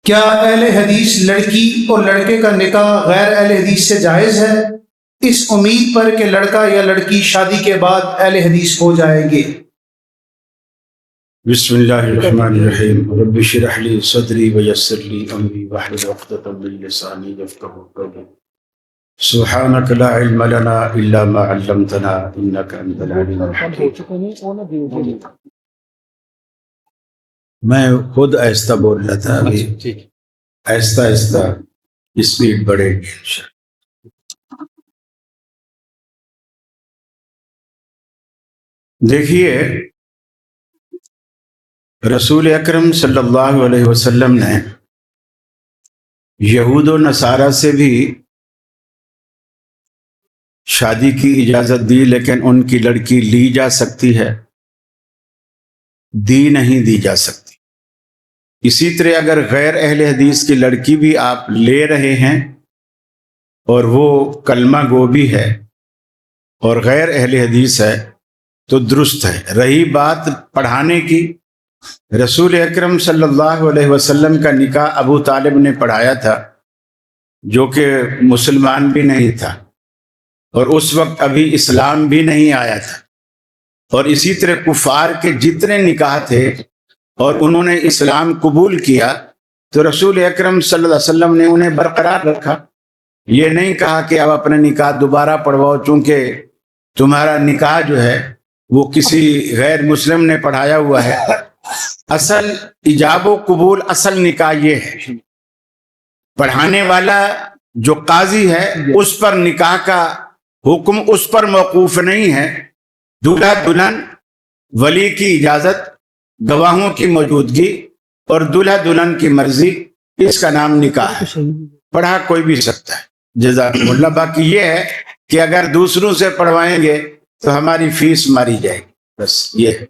کیا اہل حدیث لڑکی اور لڑکے کا نکاح غیر اہل حدیث سے جائز ہے، اس امید پر کہ لڑکا یا لڑکی شادی کے بعد اہل حدیث ہو جائیں گے؟ بسم اللہ الرحمن الرحیم رب اشرح لی صدری ویسر لی امری واحلل عقدۃ من لسانی یفقہوا قولی سبحانک لا علم لنا الا ما علمتنا انک انت العلیم الحکیم۔ میں خود آہستہ بول رہا تھا، ابھی آہستہ آہستہ اسپیڈ بڑھے گی انشاءاللہ۔ دیکھیے، رسول اکرم صلی اللہ علیہ وسلم نے یہود و نصارہ سے بھی شادی کی اجازت دی، لیکن ان کی لڑکی لی جا سکتی ہے، دی نہیں دی جا سکتی۔ اسی طرح اگر غیر اہل حدیث کی لڑکی بھی آپ لے رہے ہیں اور وہ کلمہ گو بھی ہے اور غیر اہل حدیث ہے تو درست ہے۔ رہی بات پڑھانے کی، رسول اکرم صلی اللہ علیہ وسلم کا نکاح ابو طالب نے پڑھایا تھا، جو کہ مسلمان بھی نہیں تھا، اور اس وقت ابھی اسلام بھی نہیں آیا تھا۔ اور اسی طرح کفار کے جتنے نکاح تھے اور انہوں نے اسلام قبول کیا تو رسول اکرم صلی اللہ علیہ وسلم نے انہیں برقرار رکھا۔ یہ نہیں کہا کہ اب اپنے نکاح دوبارہ پڑھواؤ، چونکہ تمہارا نکاح جو ہے وہ کسی غیر مسلم نے پڑھایا ہوا ہے۔ اصل ایجاب و قبول، اصل نکاح یہ ہے، پڑھانے والا جو قاضی ہے اس پر نکاح کا حکم اس پر موقوف نہیں ہے۔ دولہا دلہن، ولی کی اجازت، گواہوں کی موجودگی اور دولہا دلہن کی مرضی، اس کا نام نکاح ہے، پڑھا کوئی بھی سکتا ہے۔ جزاکم اللہ۔ باقی یہ ہے کہ اگر دوسروں سے پڑھوائیں گے تو ہماری فیس ماری جائے گی، بس یہ ہے۔